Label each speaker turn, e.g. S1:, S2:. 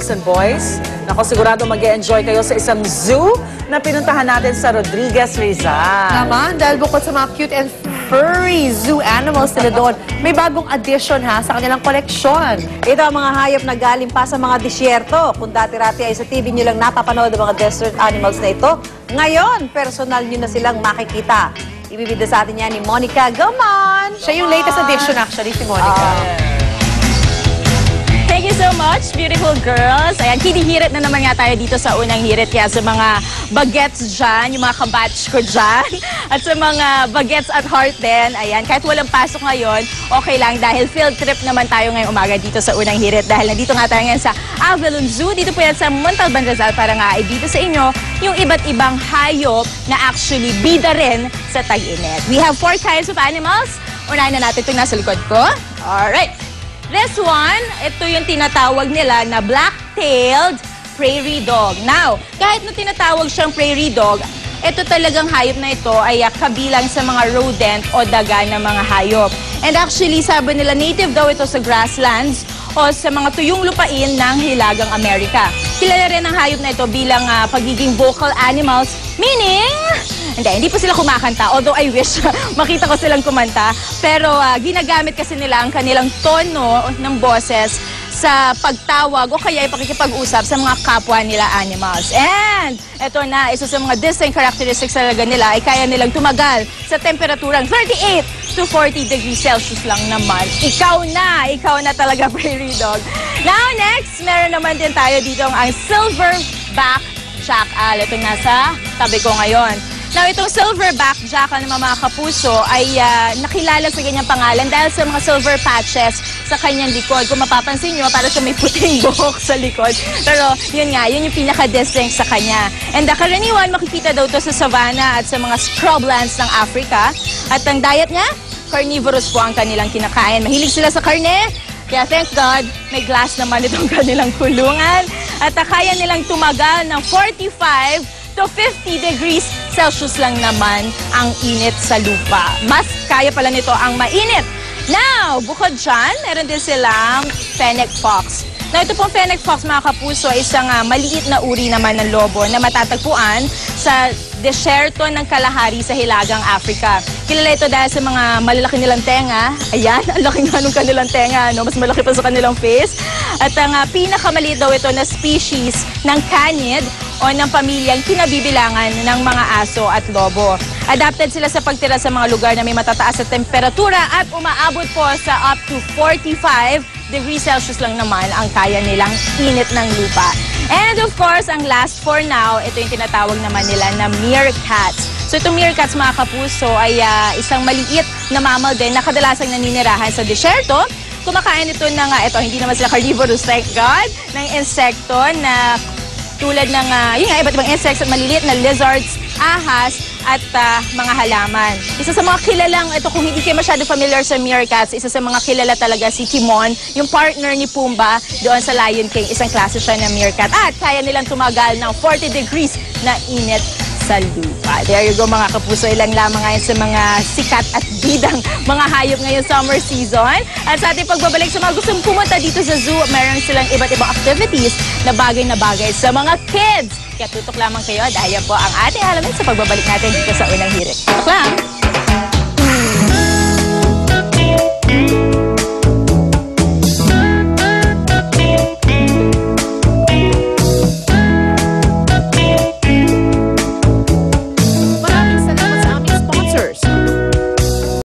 S1: girls and boys. Nako, sigurado mag-e-enjoy kayo sa isang zoo na pinuntahan natin sa Rodriguez, Rizal.
S2: Naman, dahil bukod sa mga cute and furry zoo animals nila doon, may bagong addition sa kanilang koleksyon.
S3: Ito ang mga hayop na galing pa sa mga disyerto. Kung dati-rati ay sa TV nyo lang napapanood ang mga desert animals na ito, ngayon, personal nyo na silang makikita. Ibibida sa atin yan ni Monica Gomon.
S2: Siya yung latest addition actually, si Monica.
S4: Thank you so much, beautiful girls. Ayan, kinihirit na naman nga tayo dito sa unang hirit. Kaya sa mga bagets dyan, yung mga kabatch ko dyan, at sa mga bagets at heart din, ayan, kahit walang pasok ngayon, okay lang dahil field trip naman tayo ngayong umaga dito sa unang hirit. Dahil nandito nga tayo ngayon sa Avalon Zoo, dito po yan sa Montalban, Rizal, para nga ibida sa inyo yung iba't ibang hayop na actually bida rin sa tag-init. We have 4 kinds of animals. Unahin na natin itong nasa likod ko. Alright. This one, ito yung tinatawag nila na black-tailed prairie dog. Now, kahit na tinatawag siyang prairie dog, ito talagang hayop na ito ay kabilang sa mga rodent o daga ng mga hayop. And actually, sabi nila native daw ito sa grasslands o sa mga tuyong lupain ng Hilagang Amerika. Kilala rin ang hayop na ito bilang pagiging vocal animals, meaning hindi pa sila kumakanta, although I wish makita ko silang kumanta. Pero ginagamit kasi nila ang kanilang tono ng boses sa pagtawag o kaya pakikipag-usap sa mga kapwa nila animals. And ito na, isa sa mga distinct characteristics talaga nila ay kaya nilang tumagal sa temperaturang 38 to 40 degrees Celsius lang naman. Ikaw na talaga, prairie dog. Now next, meron naman din tayo dito ang silverback jackal. Ito nasa tabi ko ngayon. Now, itong silverback jackal na mga kapuso ay nakilala sa kanyang pangalan dahil sa mga silver patches sa kanyang likod. Kung mapapansin nyo, para sa may puting buhok sa likod. Pero yun nga, yun yung pinaka-distinct sa kanya. And karaniwan, makikita daw to sa savanna at sa mga scrublands ng Africa. At ang diet niya, carnivorous po ang kanilang kinakain. Mahilig sila sa karne. Kaya thank God, may glass naman itong kanilang kulungan. At kaya nilang tumagal ng 45 to 50 degrees Celsius lang naman ang init sa lupa. Mas kaya pala nito ang mainit. Now, bukod dyan, meron din silang fennec fox. Now, ito pong fennec fox, mga kapuso, isang maliit na uri naman ng lobo na matatagpuan sa desyerto ng Kalahari sa Hilagang Africa. Kilala ito dahil sa mga malalaki nilang tenga. Ayan, ang laki nga nung kanilang tenga, no? Mas malaki pa sa kanilang face. At ang pinakamaliit daw ito na species ng canid o ng pamilyang kinabibilangan ng mga aso at lobo. Adapted sila sa pagtira sa mga lugar na may matataas sa temperatura at umaabot po sa up to 45 degrees Celsius lang naman ang kaya nilang init ng lupa. And of course, ang last for now, ito yung tinatawag naman nila na meerkats. So itong meerkats, mga kapuso, ay isang maliit na mammal din na kadalasang naninirahan sa desyerto. Kumakain ito ng, hindi naman sila carnivorous, thank God, ng insekto na tulad ng iba't ibang insects at maliliit na lizards, ahas, at mga halaman. Isa sa mga kilalang, ito kung hindi kayo masyado familiar sa meerkats, isa sa mga kilala talaga si Timon, yung partner ni Pumbaa doon sa Lion King. Isang klase siya ng meerkat. At kaya nilang tumagal ng 40 degrees na init sa lupa. There you go, mga kapuso. Ilang lamang ngayon sa mga sikat at bidang mga hayop ngayong summer season. At sa ating pagbabalik sa mga gustong pumunta dito sa zoo, meron silang iba't ibang activities na bagay sa mga kids. Kaya tutok lamang kayo dahil yan po ang ating alamin sa pagbabalik natin dito sa unang hirit. Tutok lang!